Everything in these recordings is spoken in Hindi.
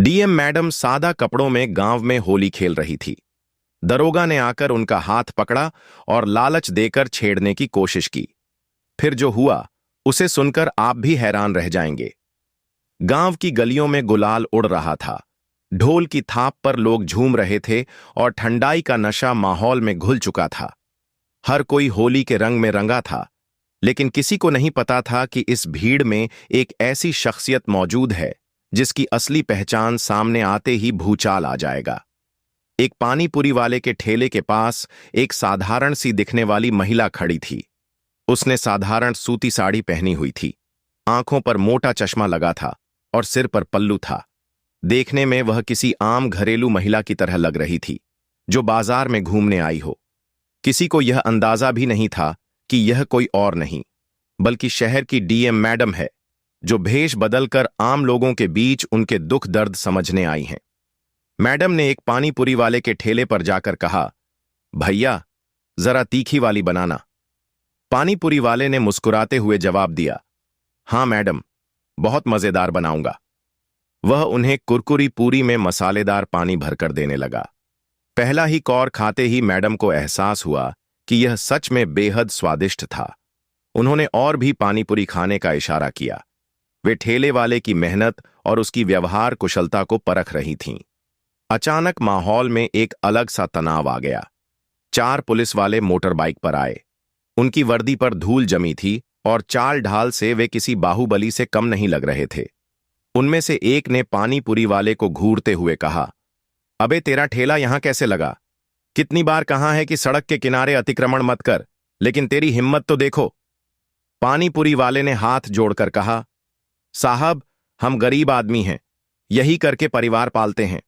डीएम मैडम सादा कपड़ों में गांव में होली खेल रही थी। दरोगा ने आकर उनका हाथ पकड़ा और लालच देकर छेड़ने की कोशिश की। फिर जो हुआ उसे सुनकर आप भी हैरान रह जाएंगे। गांव की गलियों में गुलाल उड़ रहा था, ढोल की थाप पर लोग झूम रहे थे और ठंडाई का नशा माहौल में घुल चुका था। हर कोई होली के रंग में रंगा था, लेकिन किसी को नहीं पता था कि इस भीड़ में एक ऐसी शख्सियत मौजूद है जिसकी असली पहचान सामने आते ही भूचाल आ जाएगा। एक पानी पूरी वाले के ठेले के पास एक साधारण सी दिखने वाली महिला खड़ी थी। उसने साधारण सूती साड़ी पहनी हुई थी, आंखों पर मोटा चश्मा लगा था और सिर पर पल्लू था। देखने में वह किसी आम घरेलू महिला की तरह लग रही थी जो बाजार में घूमने आई हो। किसी को यह अंदाजा भी नहीं था कि यह कोई और नहीं बल्कि शहर की डीएम मैडम है, जो भेष बदलकर आम लोगों के बीच उनके दुख दर्द समझने आई हैं। मैडम ने एक पानी पूरी वाले के ठेले पर जाकर कहा, भैया जरा तीखी वाली बनाना। पानी पूरी वाले ने मुस्कुराते हुए जवाब दिया, हां मैडम, बहुत मजेदार बनाऊंगा। वह उन्हें कुरकुरी पूरी में मसालेदार पानी भरकर देने लगा। पहला ही कौर खाते ही मैडम को एहसास हुआ कि यह सच में बेहद स्वादिष्ट था। उन्होंने और भी पानीपुरी खाने का इशारा किया। वे ठेले वाले की मेहनत और उसकी व्यवहार कुशलता को परख रही थीं। अचानक माहौल में एक अलग सा तनाव आ गया। 4 पुलिस वाले मोटर बाइक पर आए। उनकी वर्दी पर धूल जमी थी और चाल ढाल से वे किसी बाहुबली से कम नहीं लग रहे थे। उनमें से एक ने पानी पूरी वाले को घूरते हुए कहा, अबे तेरा ठेला यहां कैसे लगा? कितनी बार कहा है कि सड़क के किनारे अतिक्रमण मत कर, लेकिन तेरी हिम्मत तो देखो। पानी पूरी वाले ने हाथ जोड़कर कहा, साहब हम गरीब आदमी हैं, यही करके परिवार पालते हैं।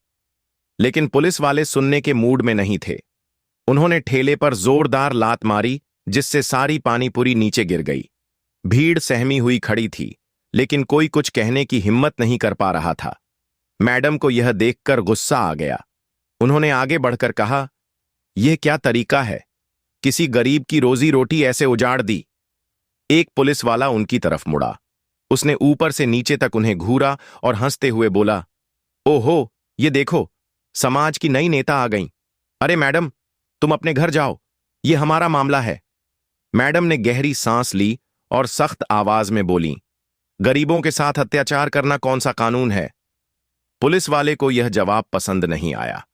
लेकिन पुलिस वाले सुनने के मूड में नहीं थे। उन्होंने ठेले पर जोरदार लात मारी जिससे सारी पानीपुरी नीचे गिर गई। भीड़ सहमी हुई खड़ी थी, लेकिन कोई कुछ कहने की हिम्मत नहीं कर पा रहा था। मैडम को यह देखकर गुस्सा आ गया। उन्होंने आगे बढ़कर कहा, यह क्या तरीका है? किसी गरीब की रोजी रोटी ऐसे उजाड़ दी। एक पुलिस वाला उनकी तरफ मुड़ा। उसने ऊपर से नीचे तक उन्हें घूरा और हंसते हुए बोला, ओहो, ये देखो, समाज की नई नेता आ गईं। अरे मैडम, तुम अपने घर जाओ, ये हमारा मामला है। मैडम ने गहरी सांस ली और सख्त आवाज में बोली, गरीबों के साथ अत्याचार करना कौन सा कानून है? पुलिस वाले को यह जवाब पसंद नहीं आया।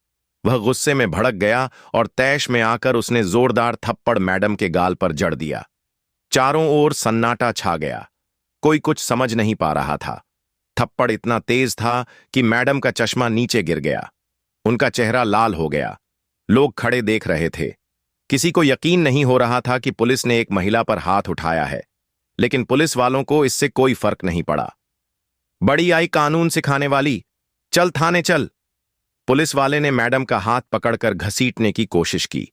वह गुस्से में भड़क गया और तैश में आकर उसने जोरदार थप्पड़ मैडम के गाल पर जड़ दिया। चारों ओर सन्नाटा छा गया। कोई कुछ समझ नहीं पा रहा था। थप्पड़ इतना तेज था कि मैडम का चश्मा नीचे गिर गया। उनका चेहरा लाल हो गया। लोग खड़े देख रहे थे। किसी को यकीन नहीं हो रहा था कि पुलिस ने एक महिला पर हाथ उठाया है, लेकिन पुलिस वालों को इससे कोई फर्क नहीं पड़ा। बड़ी आई कानून सिखाने वाली, चल थाने चल। पुलिस वाले ने मैडम का हाथ पकड़कर घसीटने की कोशिश की।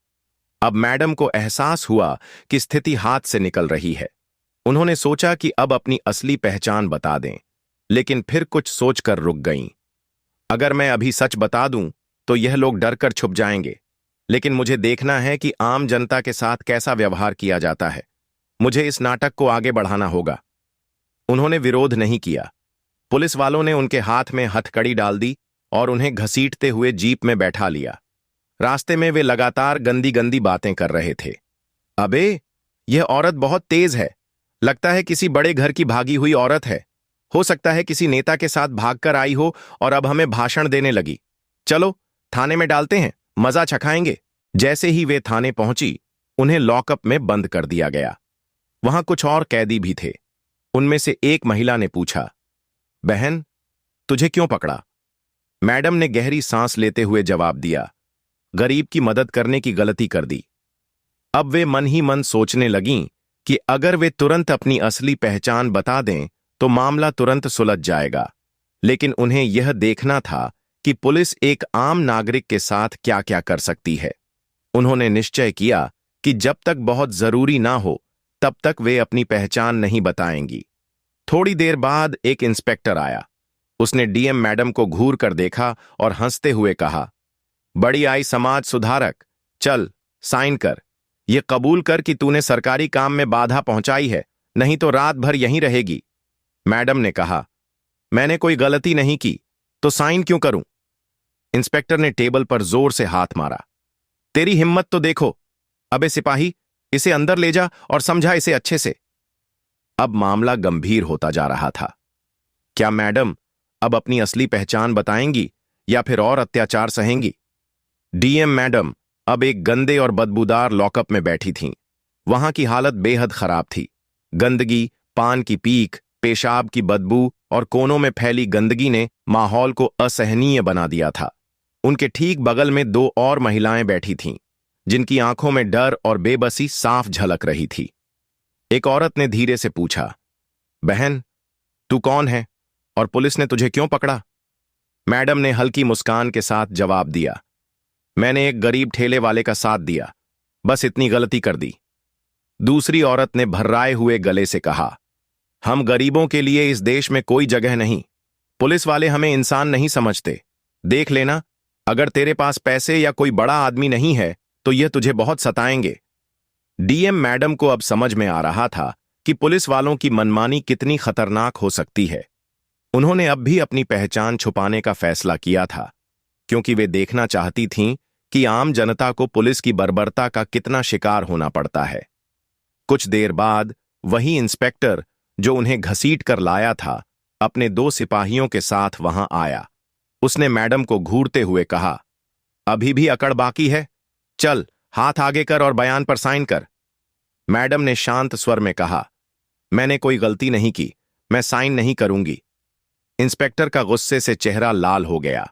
अब मैडम को एहसास हुआ कि स्थिति हाथ से निकल रही है। उन्होंने सोचा कि अब अपनी असली पहचान बता दें, लेकिन फिर कुछ सोचकर रुक गईं। अगर मैं अभी सच बता दूं तो यह लोग डरकर छुप जाएंगे, लेकिन मुझे देखना है कि आम जनता के साथ कैसा व्यवहार किया जाता है। मुझे इस नाटक को आगे बढ़ाना होगा। उन्होंने विरोध नहीं किया। पुलिस वालों ने उनके हाथ में हथकड़ी डाल दी और उन्हें घसीटते हुए जीप में बैठा लिया। रास्ते में वे लगातार गंदी गंदी बातें कर रहे थे। अबे, यह औरत बहुत तेज है। लगता है किसी बड़े घर की भागी हुई औरत है। हो सकता है किसी नेता के साथ भागकर आई हो और अब हमें भाषण देने लगी। चलो थाने में डालते हैं, मजा चखाएंगे। जैसे ही वे थाने पहुंची, उन्हें लॉकअप में बंद कर दिया गया। वहां कुछ और कैदी भी थे। उनमें से एक महिला ने पूछा, बहन, तुझे क्यों पकड़ा? मैडम ने गहरी सांस लेते हुए जवाब दिया, गरीब की मदद करने की गलती कर दी। अब वे मन ही मन सोचने लगीं कि अगर वे तुरंत अपनी असली पहचान बता दें तो मामला तुरंत सुलझ जाएगा। लेकिन उन्हें यह देखना था कि पुलिस एक आम नागरिक के साथ क्या क्या कर सकती है। उन्होंने निश्चय किया कि जब तक बहुत जरूरी ना हो तब तक वे अपनी पहचान नहीं बताएंगी। थोड़ी देर बाद एक इंस्पेक्टर आया। उसने डीएम मैडम को घूर कर देखा और हंसते हुए कहा, बड़ी आई समाज सुधारक, चल साइन कर। ये कबूल कर कि तूने सरकारी काम में बाधा पहुंचाई है, नहीं तो रात भर यहीं रहेगी। मैडम ने कहा, मैंने कोई गलती नहीं की। तो साइन क्यों करूं? इंस्पेक्टर ने टेबल पर जोर से हाथ मारा। तेरी हिम्मत तो देखो। अबे सिपाही, इसे अंदर ले जा और समझा इसे अच्छे से। अब मामला गंभीर होता जा रहा था। क्या मैडम अब अपनी असली पहचान बताएंगी या फिर और अत्याचार सहेंगी? डीएम मैडम अब एक गंदे और बदबूदार लॉकअप में बैठी थीं। वहां की हालत बेहद खराब थी। गंदगी, पान की पीक, पेशाब की बदबू और कोनों में फैली गंदगी ने माहौल को असहनीय बना दिया था। उनके ठीक बगल में दो और महिलाएं बैठी थीं, जिनकी आंखों में डर और बेबसी साफ झलक रही थी। एक औरत ने धीरे से पूछा, बहन, तू कौन है और पुलिस ने तुझे क्यों पकड़ा? मैडम ने हल्की मुस्कान के साथ जवाब दिया, मैंने एक गरीब ठेले वाले का साथ दिया, बस इतनी गलती कर दी। दूसरी औरत ने भर्राए हुए गले से कहा, हम गरीबों के लिए इस देश में कोई जगह नहीं। पुलिस वाले हमें इंसान नहीं समझते। देख लेना, अगर तेरे पास पैसे या कोई बड़ा आदमी नहीं है तो यह तुझे बहुत सताएंगे। डीएम मैडम को अब समझ में आ रहा था कि पुलिस वालों की मनमानी कितनी खतरनाक हो सकती है। उन्होंने अब भी अपनी पहचान छुपाने का फैसला किया था, क्योंकि वे देखना चाहती थीं कि आम जनता को पुलिस की बर्बरता का कितना शिकार होना पड़ता है। कुछ देर बाद वही इंस्पेक्टर जो उन्हें घसीट कर लाया था, अपने दो सिपाहियों के साथ वहां आया। उसने मैडम को घूरते हुए कहा, अभी भी अकड़ बाकी है? चल, हाथ आगे कर और बयान पर साइन कर। मैडम ने शांत स्वर में कहा, मैंने कोई गलती नहीं की, मैं साइन नहीं करूंगी। इंस्पेक्टर का गुस्से से चेहरा लाल हो गया।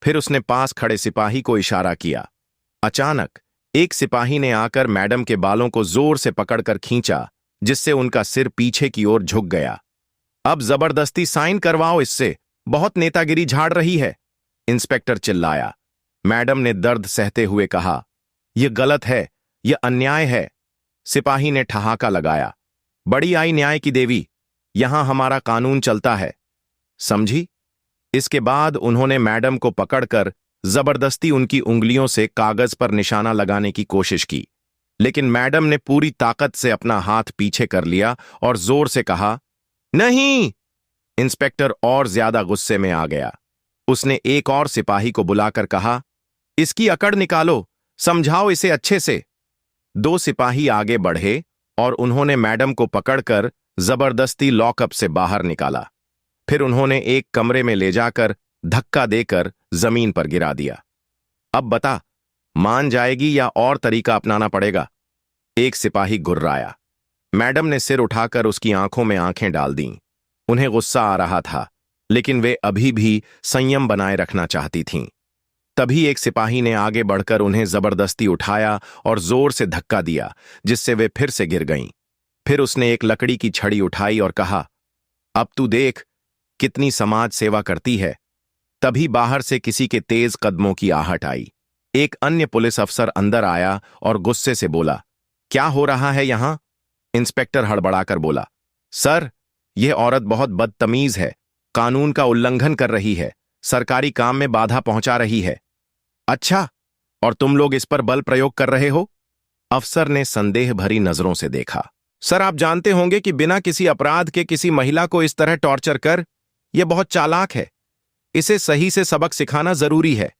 फिर उसने पास खड़े सिपाही को इशारा किया। अचानक एक सिपाही ने आकर मैडम के बालों को जोर से पकड़कर खींचा, जिससे उनका सिर पीछे की ओर झुक गया। अब जबरदस्ती साइन करवाओ इससे, बहुत नेतागिरी झाड़ रही है, इंस्पेक्टर चिल्लाया। मैडम ने दर्द सहते हुए कहा, यह गलत है, यह अन्याय है। सिपाही ने ठहाका लगाया, बड़ी आई न्याय की देवी, यहां हमारा कानून चलता है, समझी? इसके बाद उन्होंने मैडम को पकड़कर जबरदस्ती उनकी उंगलियों से कागज पर निशाना लगाने की कोशिश की, लेकिन मैडम ने पूरी ताकत से अपना हाथ पीछे कर लिया और जोर से कहा, नहीं। इंस्पेक्टर और ज्यादा गुस्से में आ गया। उसने एक और सिपाही को बुलाकर कहा, इसकी अकड़ निकालो, समझाओ इसे अच्छे से। दो सिपाही आगे बढ़े और उन्होंने मैडम को पकड़कर जबरदस्ती लॉकअप से बाहर निकाला। फिर उन्होंने एक कमरे में ले जाकर धक्का देकर जमीन पर गिरा दिया। अब बता, मान जाएगी या और तरीका अपनाना पड़ेगा? एक सिपाही गुर्राया। मैडम ने सिर उठाकर उसकी आंखों में आंखें डाल दीं। उन्हें गुस्सा आ रहा था, लेकिन वे अभी भी संयम बनाए रखना चाहती थीं। तभी एक सिपाही ने आगे बढ़कर उन्हें जबरदस्ती उठाया और जोर से धक्का दिया, जिससे वे फिर से गिर गईं। फिर उसने एक लकड़ी की छड़ी उठाई और कहा, अब तू देख कितनी समाज सेवा करती है। तभी बाहर से किसी के तेज कदमों की आहट आई। एक अन्य पुलिस अफसर अंदर आया और गुस्से से बोला, क्या हो रहा है यहां? इंस्पेक्टर हड़बड़ाकर बोला, सर, यह औरत बहुत बदतमीज है, कानून का उल्लंघन कर रही है, सरकारी काम में बाधा पहुंचा रही है। अच्छा, और तुम लोग इस पर बल प्रयोग कर रहे हो? अफसर ने संदेह भरी नजरों से देखा। सर, आप जानते होंगे कि बिना किसी अपराध के किसी महिला को इस तरह टॉर्चर कर, यह बहुत चालाक है। इसे सही से सबक सिखाना जरूरी है।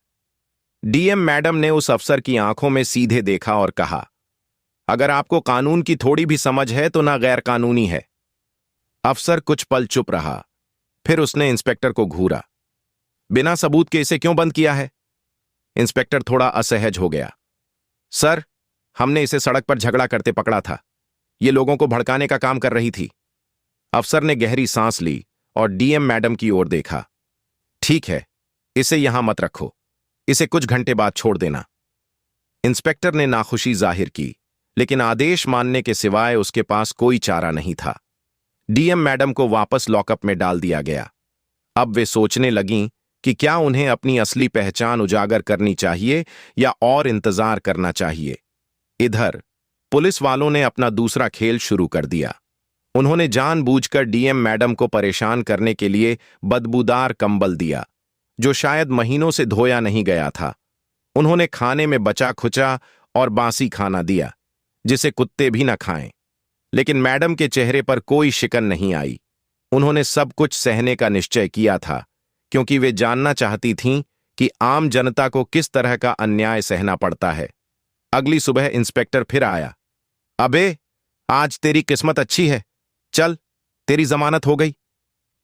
डीएम मैडम ने उस अफसर की आंखों में सीधे देखा और कहा, अगर आपको कानून की थोड़ी भी समझ है तो ना गैर कानूनी है। अफसर कुछ पल चुप रहा। फिर उसने इंस्पेक्टर को घूरा, बिना सबूत के इसे क्यों बंद किया है? इंस्पेक्टर थोड़ा असहज हो गया। सर, हमने इसे सड़क पर झगड़ा करते पकड़ा था। ये लोगों को भड़काने का काम कर रही थी। अफसर ने गहरी सांस ली और डीएम मैडम की ओर देखा। ठीक है, इसे यहां मत रखो, इसे कुछ घंटे बाद छोड़ देना। इंस्पेक्टर ने नाखुशी जाहिर की, लेकिन आदेश मानने के सिवाय उसके पास कोई चारा नहीं था। डीएम मैडम को वापस लॉकअप में डाल दिया गया। अब वे सोचने लगीं कि क्या उन्हें अपनी असली पहचान उजागर करनी चाहिए या और इंतजार करना चाहिए। इधर पुलिस वालों ने अपना दूसरा खेल शुरू कर दिया। उन्होंने जानबूझकर डीएम मैडम को परेशान करने के लिए बदबूदार कंबल दिया, जो शायद महीनों से धोया नहीं गया था। उन्होंने खाने में बचा खुचा और बासी खाना दिया, जिसे कुत्ते भी न खाएं। लेकिन मैडम के चेहरे पर कोई शिकन नहीं आई। उन्होंने सब कुछ सहने का निश्चय किया था, क्योंकि वे जानना चाहती थीं कि आम जनता को किस तरह का अन्याय सहना पड़ता है। अगली सुबह इंस्पेक्टर फिर आया। अबे, आज तेरी किस्मत अच्छी है, चल, तेरी जमानत हो गई।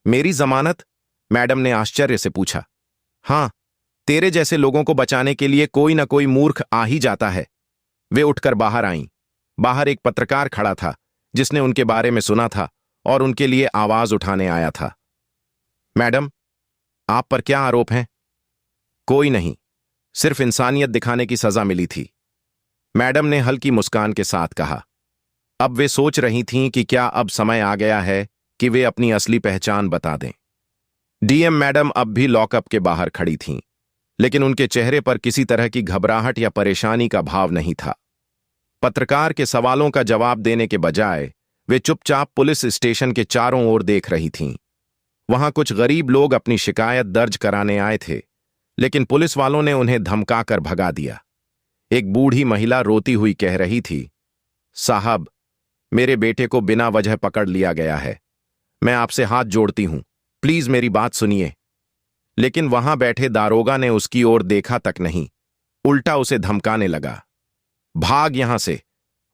मेरी जमानत? मैडम ने आश्चर्य से पूछा। हाँ, तेरे जैसे लोगों को बचाने के लिए कोई ना कोई मूर्ख आ ही जाता है। वे उठकर बाहर आईं। बाहर एक पत्रकार खड़ा था जिसने उनके बारे में सुना था और उनके लिए आवाज उठाने आया था। मैडम, आप पर क्या आरोप हैं? कोई नहीं, सिर्फ इंसानियत दिखाने की सजा मिली थी, मैडम ने हल्की मुस्कान के साथ कहा। अब वे सोच रही थीं कि क्या अब समय आ गया है कि वे अपनी असली पहचान बता दें। डीएम मैडम अब भी लॉकअप के बाहर खड़ी थीं, लेकिन उनके चेहरे पर किसी तरह की घबराहट या परेशानी का भाव नहीं था। पत्रकार के सवालों का जवाब देने के बजाय वे चुपचाप पुलिस स्टेशन के चारों ओर देख रही थीं। वहां कुछ गरीब लोग अपनी शिकायत दर्ज कराने आए थे, लेकिन पुलिस वालों ने उन्हें धमकाकर भगा दिया। एक बूढ़ी महिला रोती हुई कह रही थी, साहब, मेरे बेटे को बिना वजह पकड़ लिया गया है। मैं आपसे हाथ जोड़ती हूं, प्लीज मेरी बात सुनिए। लेकिन वहां बैठे दारोगा ने उसकी ओर देखा तक नहीं, उल्टा उसे धमकाने लगा। भाग यहां से,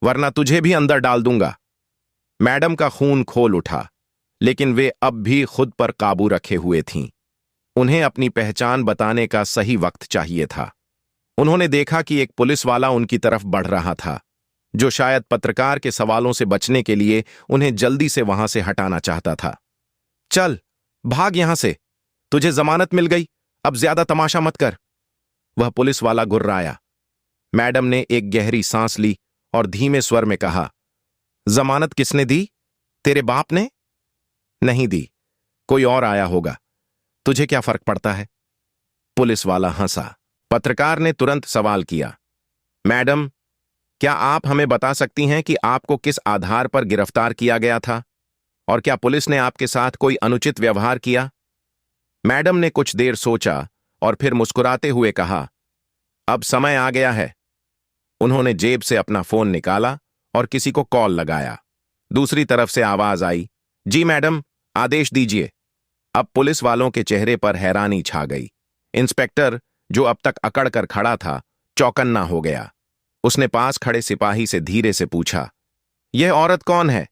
वरना तुझे भी अंदर डाल दूंगा। मैडम का खून खोल उठा, लेकिन वे अब भी खुद पर काबू रखे हुए थीं। उन्हें अपनी पहचान बताने का सही वक्त चाहिए था। उन्होंने देखा कि एक पुलिस वाला उनकी तरफ बढ़ रहा था, जो शायद पत्रकार के सवालों से बचने के लिए उन्हें जल्दी से वहां से हटाना चाहता था। चल, भाग यहां से, तुझे जमानत मिल गई, अब ज्यादा तमाशा मत कर। वह पुलिस वाला गुर्राया। मैडम ने एक गहरी सांस ली और धीमे स्वर में कहा, जमानत किसने दी? तेरे बाप ने? नहीं दी, कोई और आया होगा, तुझे क्या फर्क पड़ता है? पुलिस वाला हंसा। पत्रकार ने तुरंत सवाल किया, मैडम, क्या आप हमें बता सकती हैं कि आपको किस आधार पर गिरफ्तार किया गया था, और क्या पुलिस ने आपके साथ कोई अनुचित व्यवहार किया? मैडम ने कुछ देर सोचा और फिर मुस्कुराते हुए कहा, अब समय आ गया है। उन्होंने जेब से अपना फोन निकाला और किसी को कॉल लगाया। दूसरी तरफ से आवाज आई, जी मैडम, आदेश दीजिए। अब पुलिस वालों के चेहरे पर हैरानी छा गई। इंस्पेक्टर, जो अब तक अकड़ कर खड़ा था, चौकन्ना हो गया। उसने पास खड़े सिपाही से धीरे से पूछा, यह औरत कौन है?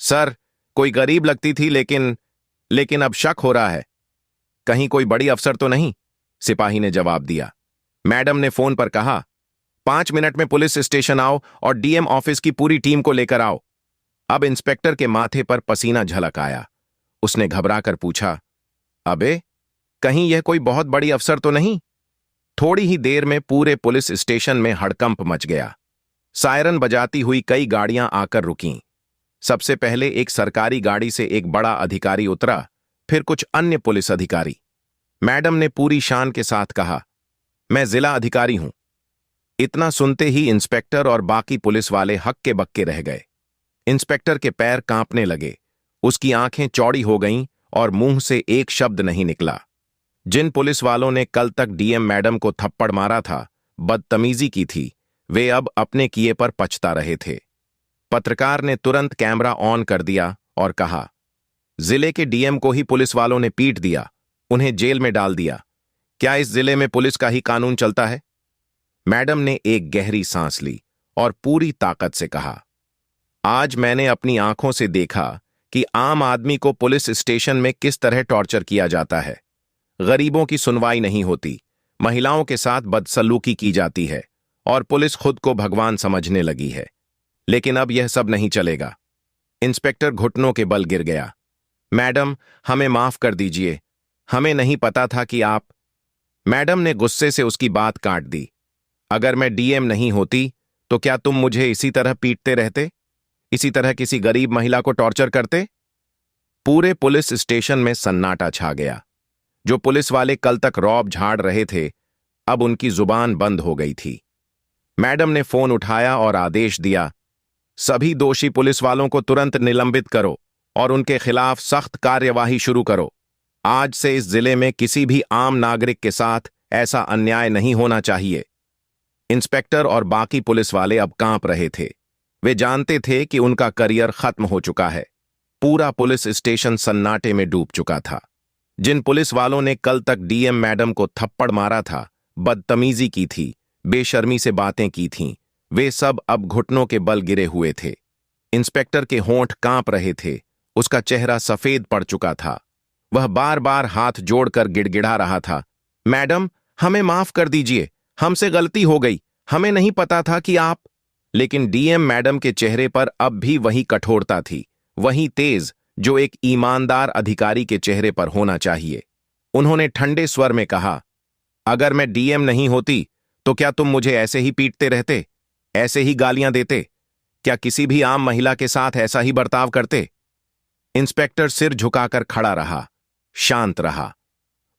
सर, कोई गरीब लगती थी, लेकिन अब शक हो रहा है। कहीं कोई बड़ी अफसर तो नहीं? सिपाही ने जवाब दिया। मैडम ने फोन पर कहा, 5 मिनट में पुलिस स्टेशन आओ और डीएम ऑफिस की पूरी टीम को लेकर आओ। अब इंस्पेक्टर के माथे पर पसीना झलक आया। उसने घबराकर पूछा, अबे, कहीं यह कोई बहुत बड़ी अफसर तो नहीं? थोड़ी ही देर में पूरे पुलिस स्टेशन में हड़कंप मच गया। सायरन बजाती हुई कई गाड़ियां आकर रुकीं। सबसे पहले एक सरकारी गाड़ी से एक बड़ा अधिकारी उतरा, फिर कुछ अन्य पुलिस अधिकारी। मैडम ने पूरी शान के साथ कहा, मैं जिला अधिकारी हूं। इतना सुनते ही इंस्पेक्टर और बाकी पुलिस वाले हक्के बक्के रह गए। इंस्पेक्टर के पैर कांपने लगे, उसकी आंखें चौड़ी हो गईं और मुंह से एक शब्द नहीं निकला। जिन पुलिस वालों ने कल तक डीएम मैडम को थप्पड़ मारा था, बदतमीजी की थी, वे अब अपने किए पर पछता रहे थे। पत्रकार ने तुरंत कैमरा ऑन कर दिया और कहा, जिले के डीएम को ही पुलिस वालों ने पीट दिया, उन्हें जेल में डाल दिया। क्या इस जिले में पुलिस का ही कानून चलता है? मैडम ने एक गहरी सांस ली और पूरी ताकत से कहा, आज मैंने अपनी आंखों से देखा कि आम आदमी को पुलिस स्टेशन में किस तरह टॉर्चर किया जाता है। गरीबों की सुनवाई नहीं होती, महिलाओं के साथ बदसलूकी की जाती है और पुलिस खुद को भगवान समझने लगी है। लेकिन अब यह सब नहीं चलेगा। इंस्पेक्टर घुटनों के बल गिर गया। मैडम, हमें माफ कर दीजिए, हमें नहीं पता था कि आप। मैडम ने गुस्से से उसकी बात काट दी। अगर मैं डीएम नहीं होती तो क्या तुम मुझे इसी तरह पीटते रहते, इसी तरह किसी गरीब महिला को टॉर्चर करते? पूरे पुलिस स्टेशन में सन्नाटा छा गया। जो पुलिस वाले कल तक रौब झाड़ रहे थे, अब उनकी जुबान बंद हो गई थी। मैडम ने फोन उठाया और आदेश दिया, सभी दोषी पुलिस वालों को तुरंत निलंबित करो और उनके खिलाफ सख्त कार्यवाही शुरू करो। आज से इस जिले में किसी भी आम नागरिक के साथ ऐसा अन्याय नहीं होना चाहिए। इंस्पेक्टर और बाकी पुलिस वाले अब कांप रहे थे। वे जानते थे कि उनका करियर खत्म हो चुका है। पूरा पुलिस स्टेशन सन्नाटे में डूब चुका था। जिन पुलिस वालों ने कल तक डीएम मैडम को थप्पड़ मारा था, बदतमीजी की थी, बेशर्मी से बातें की थीं, वे सब अब घुटनों के बल गिरे हुए थे। इंस्पेक्टर के होंठ कांप रहे थे, उसका चेहरा सफेद पड़ चुका था। वह बार बार हाथ जोड़कर गिड़गिड़ा रहा था, मैडम, हमें माफ कर दीजिए, हमसे गलती हो गई, हमें नहीं पता था कि आप। लेकिन डीएम मैडम के चेहरे पर अब भी वही कठोरता थी, वही तेज जो एक ईमानदार अधिकारी के चेहरे पर होना चाहिए। उन्होंने ठंडे स्वर में कहा, अगर मैं डीएम नहीं होती तो क्या तुम मुझे ऐसे ही पीटते रहते, ऐसे ही गालियां देते? क्या किसी भी आम महिला के साथ ऐसा ही बर्ताव करते? इंस्पेक्टर सिर झुकाकर खड़ा रहा, शांत रहा।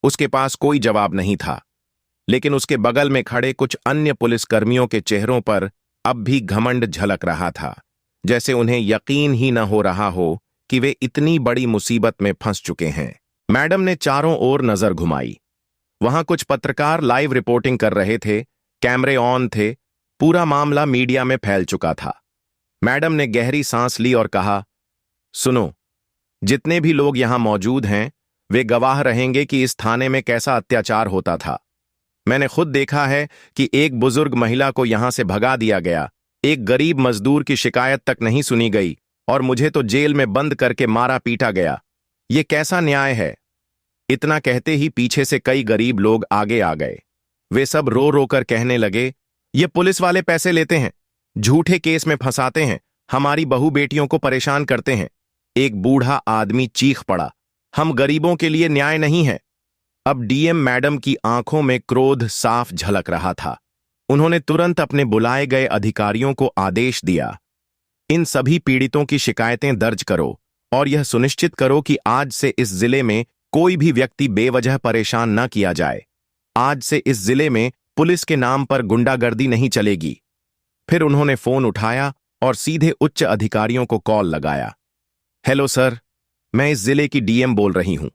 उसके पास कोई जवाब नहीं था, लेकिन उसके बगल में खड़े कुछ अन्य पुलिसकर्मियों के चेहरों पर अब भी घमंड झलक रहा था, जैसे उन्हें यकीन ही न हो रहा हो कि वे इतनी बड़ी मुसीबत में फंस चुके हैं। मैडम ने चारों ओर नजर घुमाई। वहां कुछ पत्रकार लाइव रिपोर्टिंग कर रहे थे, कैमरे ऑन थे, पूरा मामला मीडिया में फैल चुका था। मैडम ने गहरी सांस ली और कहा, सुनो, जितने भी लोग यहां मौजूद हैं वे गवाह रहेंगे कि इस थाने में कैसा अत्याचार होता था। मैंने खुद देखा है कि एक बुजुर्ग महिला को यहां से भगा दिया गया, एक गरीब मजदूर की शिकायत तक नहीं सुनी गई और मुझे तो जेल में बंद करके मारा पीटा गया। ये कैसा न्याय है? इतना कहते ही पीछे से कई गरीब लोग आगे आ गए। वे सब रो रो कर कहने लगे, ये पुलिस वाले पैसे लेते हैं, झूठे केस में फंसाते हैं, हमारी बहू बेटियों को परेशान करते हैं। एक बूढ़ा आदमी चीख पड़ा, हम गरीबों के लिए न्याय नहीं है। अब डीएम मैडम की आंखों में क्रोध साफ झलक रहा था। उन्होंने तुरंत अपने बुलाए गए अधिकारियों को आदेश दिया, इन सभी पीड़ितों की शिकायतें दर्ज करो और यह सुनिश्चित करो कि आज से इस जिले में कोई भी व्यक्ति बेवजह परेशान न किया जाए। आज से इस जिले में पुलिस के नाम पर गुंडागर्दी नहीं चलेगी। फिर उन्होंने फोन उठाया और सीधे उच्च अधिकारियों को कॉल लगाया। हेलो सर, मैं इस जिले की डीएम बोल रही हूं।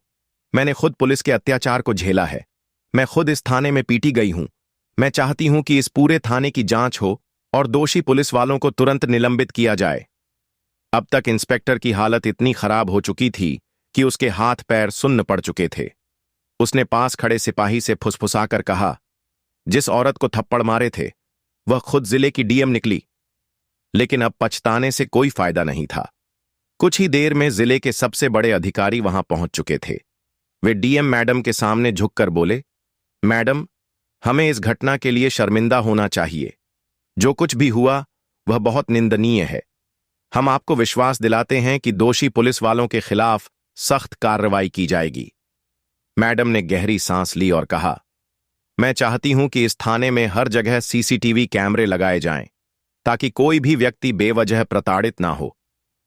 मैंने खुद पुलिस के अत्याचार को झेला है। मैं खुद इस थाने में पीटी गई हूं। मैं चाहती हूं कि इस पूरे थाने की जांच हो और दोषी पुलिस वालों को तुरंत निलंबित किया जाए। अब तक इंस्पेक्टर की हालत इतनी खराब हो चुकी थी कि उसके हाथ पैर सुन्न पड़ चुके थे। उसने पास खड़े सिपाही से फुसफुसाकर कहा, जिस औरत को थप्पड़ मारे थे वह खुद जिले की डीएम निकली। लेकिन अब पछताने से कोई फायदा नहीं था। कुछ ही देर में जिले के सबसे बड़े अधिकारी वहां पहुंच चुके थे। वे डीएम मैडम के सामने झुककर बोले, मैडम, हमें इस घटना के लिए शर्मिंदा होना चाहिए। जो कुछ भी हुआ वह बहुत निंदनीय है। हम आपको विश्वास दिलाते हैं कि दोषी पुलिस वालों के खिलाफ सख्त कार्रवाई की जाएगी। मैडम ने गहरी सांस ली और कहा, मैं चाहती हूं कि इस थाने में हर जगह सीसीटीवी कैमरे लगाए जाएं, ताकि कोई भी व्यक्ति बेवजह प्रताड़ित ना हो।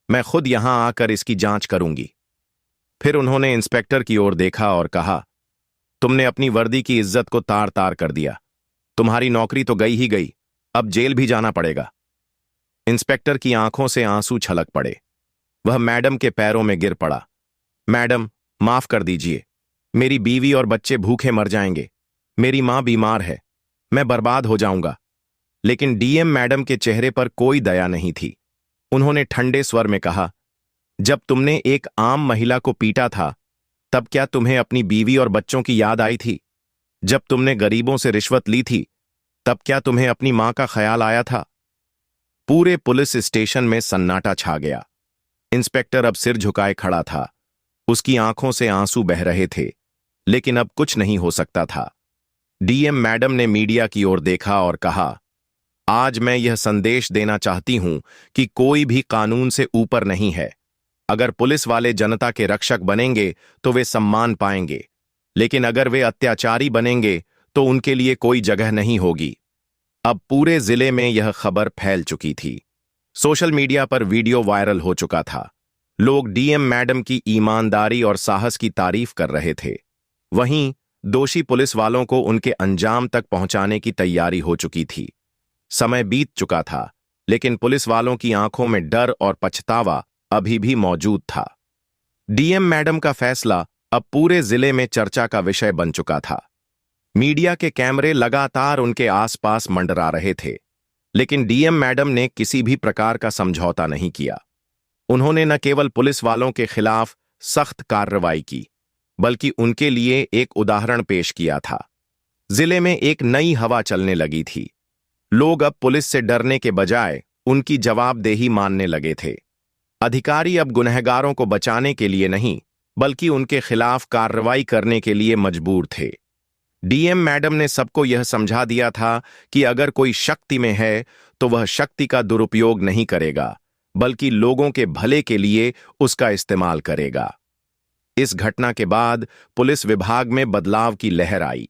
मैं खुद यहां आकर इसकी जांच करूंगी। फिर उन्होंने इंस्पेक्टर की ओर देखा और कहा, तुमने अपनी वर्दी की इज्जत को तार तार कर दिया। तुम्हारी नौकरी तो गई ही गई, अब जेल भी जाना पड़ेगा। इंस्पेक्टर की आंखों से आंसू छलक पड़े। वह मैडम के पैरों में गिर पड़ा। मैडम, माफ कर दीजिए, मेरी बीवी और बच्चे भूखे मर जाएंगे। मेरी मां बीमार है, मैं बर्बाद हो जाऊंगा। लेकिन डीएम मैडम के चेहरे पर कोई दया नहीं थी। उन्होंने ठंडे स्वर में कहा, जब तुमने एक आम महिला को पीटा था तब क्या तुम्हें अपनी बीवी और बच्चों की याद आई थी? जब तुमने गरीबों से रिश्वत ली थी तब क्या तुम्हें अपनी मां का ख्याल आया था? पूरे पुलिस स्टेशन में सन्नाटा छा गया। इंस्पेक्टर अब सिर झुकाए खड़ा था। उसकी आंखों से आंसू बह रहे थे, लेकिन अब कुछ नहीं हो सकता था। डीएम मैडम ने मीडिया की ओर देखा और कहा, आज मैं यह संदेश देना चाहती हूं कि कोई भी कानून से ऊपर नहीं है। अगर पुलिस वाले जनता के रक्षक बनेंगे तो वे सम्मान पाएंगे, लेकिन अगर वे अत्याचारी बनेंगे तो उनके लिए कोई जगह नहीं होगी। अब पूरे जिले में यह खबर फैल चुकी थी। सोशल मीडिया पर वीडियो वायरल हो चुका था। लोग डीएम मैडम की ईमानदारी और साहस की तारीफ कर रहे थे। वहीं दोषी पुलिस वालों को उनके अंजाम तक पहुंचाने की तैयारी हो चुकी थी। समय बीत चुका था, लेकिन पुलिस वालों की आंखों में डर और पछतावा अभी भी मौजूद था। डीएम मैडम का फैसला अब पूरे जिले में चर्चा का विषय बन चुका था। मीडिया के कैमरे लगातार उनके आसपास मंडरा रहे थे, लेकिन डीएम मैडम ने किसी भी प्रकार का समझौता नहीं किया। उन्होंने न केवल पुलिस वालों के खिलाफ सख्त कार्रवाई की, बल्कि उनके लिए एक उदाहरण पेश किया था। जिले में एक नई हवा चलने लगी थी। लोग अब पुलिस से डरने के बजाय उनकी जवाबदेही मानने लगे थे। अधिकारी अब गुनहगारों को बचाने के लिए नहीं, बल्कि उनके खिलाफ कार्रवाई करने के लिए मजबूर थे। डीएम मैडम ने सबको यह समझा दिया था कि अगर कोई शक्ति में है तो वह शक्ति का दुरुपयोग नहीं करेगा, बल्कि लोगों के भले के लिए उसका इस्तेमाल करेगा। इस घटना के बाद पुलिस विभाग में बदलाव की लहर आई।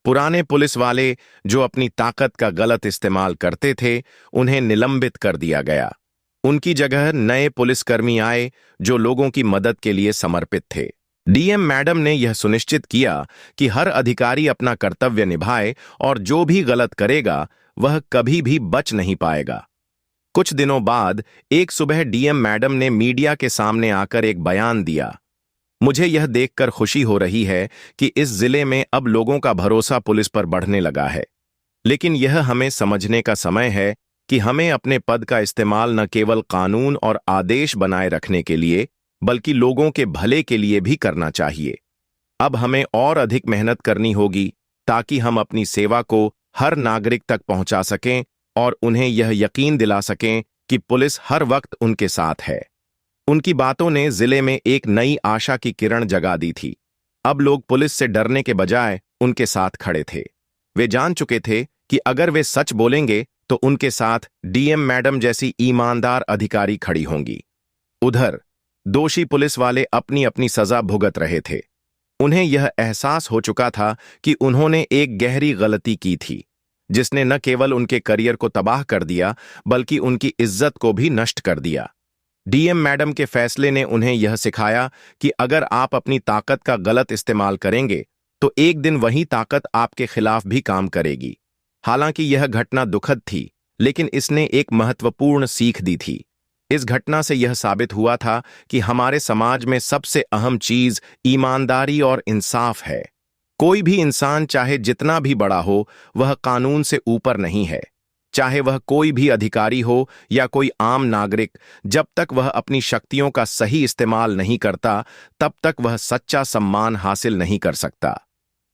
पुराने पुलिस वाले जो अपनी ताकत का गलत इस्तेमाल करते थे, उन्हें निलंबित कर दिया गया। उनकी जगह नए पुलिसकर्मी आए जो लोगों की मदद के लिए समर्पित थे। डीएम मैडम ने यह सुनिश्चित किया कि हर अधिकारी अपना कर्तव्य निभाए और जो भी गलत करेगा वह कभी भी बच नहीं पाएगा। कुछ दिनों बाद एक सुबह डीएम मैडम ने मीडिया के सामने आकर एक बयान दिया। मुझे यह देखकर खुशी हो रही है कि इस जिले में अब लोगों का भरोसा पुलिस पर बढ़ने लगा है, लेकिन यह हमें समझने का समय है कि हमें अपने पद का इस्तेमाल न केवल कानून और आदेश बनाए रखने के लिए, बल्कि लोगों के भले के लिए भी करना चाहिए। अब हमें और अधिक मेहनत करनी होगी ताकि हम अपनी सेवा को हर नागरिक तक पहुंचा सकें और उन्हें यह यकीन दिला सकें कि पुलिस हर वक्त उनके साथ है। उनकी बातों ने जिले में एक नई आशा की किरण जगा दी थी। अब लोग पुलिस से डरने के बजाय उनके साथ खड़े थे। वे जान चुके थे कि अगर वे सच बोलेंगे तो उनके साथ डीएम मैडम जैसी ईमानदार अधिकारी खड़ी होंगी। उधर दोषी पुलिस वाले अपनी अपनी सजा भुगत रहे थे। उन्हें यह एहसास हो चुका था कि उन्होंने एक गहरी गलती की थी, जिसने न केवल उनके करियर को तबाह कर दिया, बल्कि उनकी इज्जत को भी नष्ट कर दिया। डीएम मैडम के फैसले ने उन्हें यह सिखाया कि अगर आप अपनी ताकत का गलत इस्तेमाल करेंगे तो एक दिन वही ताकत आपके खिलाफ भी काम करेगी। हालांकि यह घटना दुखद थी, लेकिन इसने एक महत्वपूर्ण सीख दी थी। इस घटना से यह साबित हुआ था कि हमारे समाज में सबसे अहम चीज ईमानदारी और इंसाफ है। कोई भी इंसान चाहे जितना भी बड़ा हो, वह कानून से ऊपर नहीं है। चाहे वह कोई भी अधिकारी हो या कोई आम नागरिक, जब तक वह अपनी शक्तियों का सही इस्तेमाल नहीं करता, तब तक वह सच्चा सम्मान हासिल नहीं कर सकता।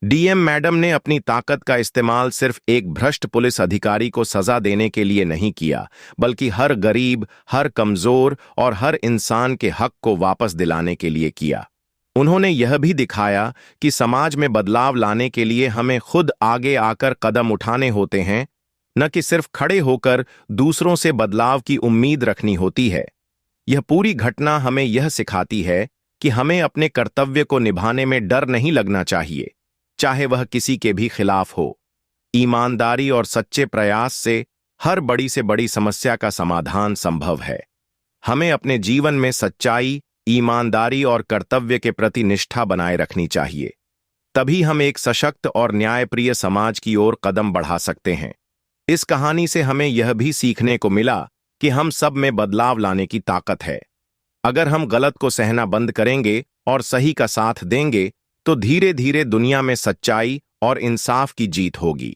डीएम मैडम ने अपनी ताकत का इस्तेमाल सिर्फ एक भ्रष्ट पुलिस अधिकारी को सजा देने के लिए नहीं किया, बल्कि हर गरीब, हर कमजोर और हर इंसान के हक को वापस दिलाने के लिए किया। उन्होंने यह भी दिखाया कि समाज में बदलाव लाने के लिए हमें खुद आगे आकर कदम उठाने होते हैं, न कि सिर्फ खड़े होकर दूसरों से बदलाव की उम्मीद रखनी होती है। यह पूरी घटना हमें यह सिखाती है कि हमें अपने कर्तव्य को निभाने में डर नहीं लगना चाहिए, चाहे वह किसी के भी खिलाफ हो। ईमानदारी और सच्चे प्रयास से हर बड़ी से बड़ी समस्या का समाधान संभव है। हमें अपने जीवन में सच्चाई, ईमानदारी और कर्तव्य के प्रति निष्ठा बनाए रखनी चाहिए। तभी हम एक सशक्त और न्यायप्रिय समाज की ओर कदम बढ़ा सकते हैं। इस कहानी से हमें यह भी सीखने को मिला कि हम सब में बदलाव लाने की ताकत है। अगर हम गलत को सहना बंद करेंगे और सही का साथ देंगे, तो धीरे धीरे दुनिया में सच्चाई और इंसाफ की जीत होगी।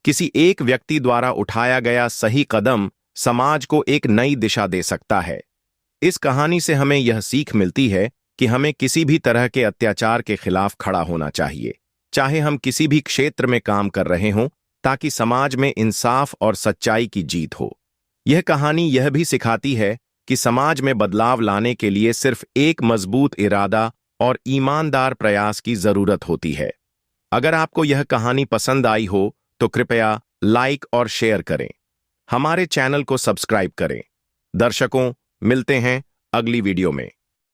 किसी एक व्यक्ति द्वारा उठाया गया सही कदम समाज को एक नई दिशा दे सकता है। इस कहानी से हमें यह सीख मिलती है कि हमें किसी भी तरह के अत्याचार के खिलाफ खड़ा होना चाहिए, चाहे हम किसी भी क्षेत्र में काम कर रहे हों, ताकि समाज में इंसाफ और सच्चाई की जीत हो। यह कहानी यह भी सिखाती है कि समाज में बदलाव लाने के लिए सिर्फ एक मजबूत इरादा और ईमानदार प्रयास की जरूरत होती है। अगर आपको यह कहानी पसंद आई हो तो कृपया लाइक और शेयर करें। हमारे चैनल को सब्सक्राइब करें। दर्शकों, मिलते हैं अगली वीडियो में।